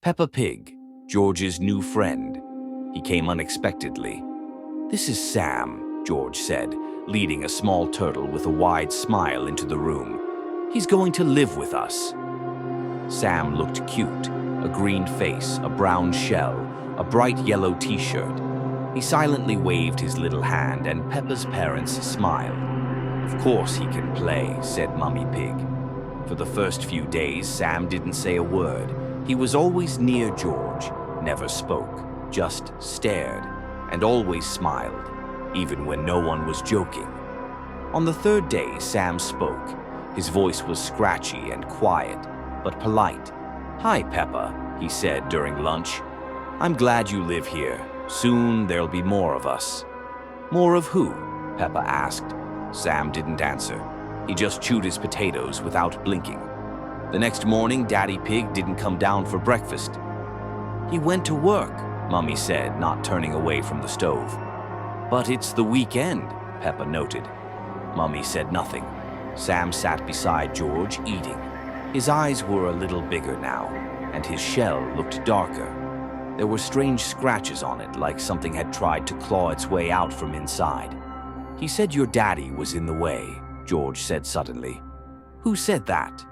Peppa Pig, George's new friend. He came unexpectedly. "This is Sam," George said, leading a small turtle with a wide smile into the room. "He's going to live with us." Sam looked cute, a green face, a brown shell, a bright yellow t-shirt. He silently waved his little hand and Peppa's parents smiled. "Of course he can play," said Mummy Pig. For the first few days, Sam didn't say a word. He was always near George, never spoke, just stared, and always smiled, even when no one was joking. On the third day, Sam spoke. His voice was scratchy and quiet, but polite. "Hi, Peppa," he said during lunch. "I'm glad you live here. Soon there'll be more of us." "More of who?" Peppa asked. Sam didn't answer. He just chewed his potatoes without blinking. The next morning, Daddy Pig didn't come down for breakfast. "He went to work," Mummy said, not turning away from the stove. "But it's the weekend," Peppa noted. Mummy said nothing. Sam sat beside George, eating. His eyes were a little bigger now, and his shell looked darker. There were strange scratches on it, like something had tried to claw its way out from inside. "He said your daddy was in the way," George said suddenly. "Who said that?"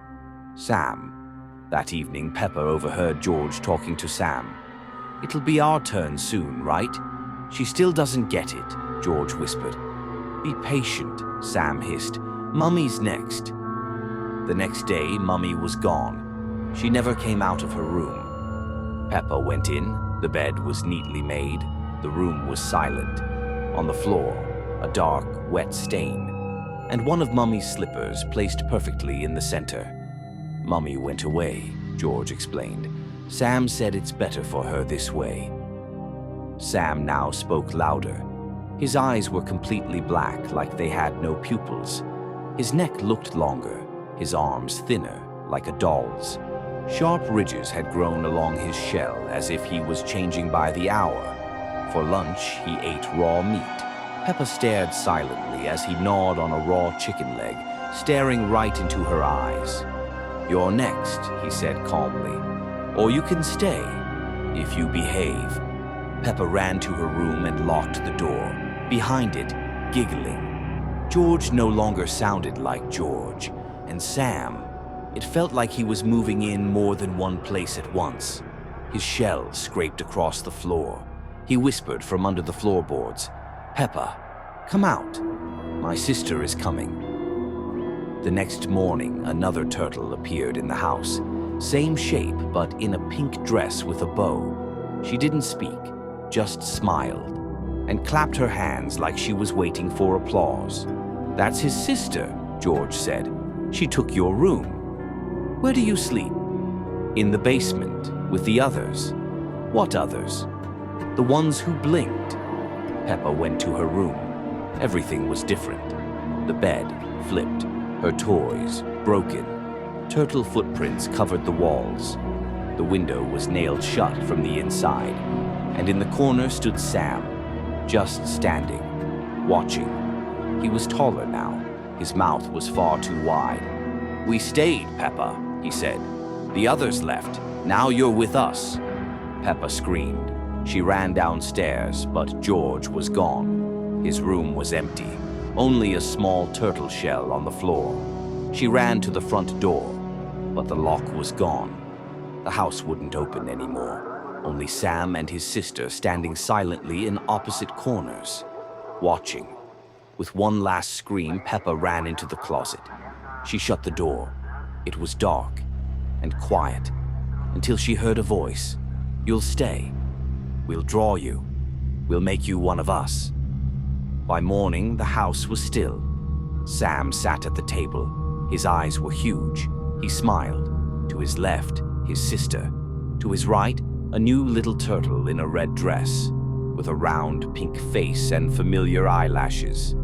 "Sam." That evening, Peppa overheard George talking to Sam. "It'll be our turn soon, right?" "She still doesn't get it," George whispered. "Be patient," Sam hissed. "Mummy's next." The next day, Mummy was gone. She never came out of her room. Peppa went in. The bed was neatly made. The room was silent. On the floor, a dark, wet stain, and one of Mummy's slippers placed perfectly in the center. "Mummy went away," George explained. "Sam said it's better for her this way." Sam now spoke louder. His eyes were completely black, like they had no pupils. His neck looked longer, his arms thinner, like a doll's. Sharp ridges had grown along his shell, as if he was changing by the hour. For lunch, he ate raw meat. Peppa stared silently as he gnawed on a raw chicken leg, staring right into her eyes. "You're next," he said calmly. "Or you can stay, if you behave." Peppa ran to her room and locked the door. Behind it, giggling. George no longer sounded like George, and Sam, it felt like he was moving in more than one place at once. His shell scraped across the floor. He whispered from under the floorboards, "Peppa, come out. My sister is coming." The next morning, another turtle appeared in the house. Same shape, but in a pink dress with a bow. She didn't speak, just smiled, and clapped her hands like she was waiting for applause. "That's his sister," George said. "She took your room." "Where do you sleep?" "In the basement, with the others." "What others?" "The ones who blinked." Peppa went to her room. Everything was different. The bed flipped, her toys broken. Turtle footprints covered the walls. The window was nailed shut from the inside, and in the corner stood Sam, just standing, watching. He was taller now. His mouth was far too wide. "We stayed, Peppa," he said. "The others left. Now you're with us." Peppa screamed. She ran downstairs, but George was gone. His room was empty, only a small turtle shell on the floor. She ran to the front door, but the lock was gone. The house wouldn't open anymore. Only Sam and his sister standing silently in opposite corners, watching. With one last scream, Peppa ran into the closet. She shut the door. It was dark and quiet until she heard a voice. "You'll stay. We'll draw you. We'll make you one of us." By morning, the house was still. Sam sat at the table. His eyes were huge. He smiled. To his left, his sister. To his right, a new little turtle in a red dress, with a round pink face and familiar eyelashes.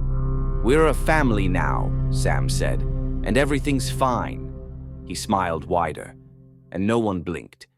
"We're a family now," Sam said, "and everything's fine." He smiled wider, and no one blinked.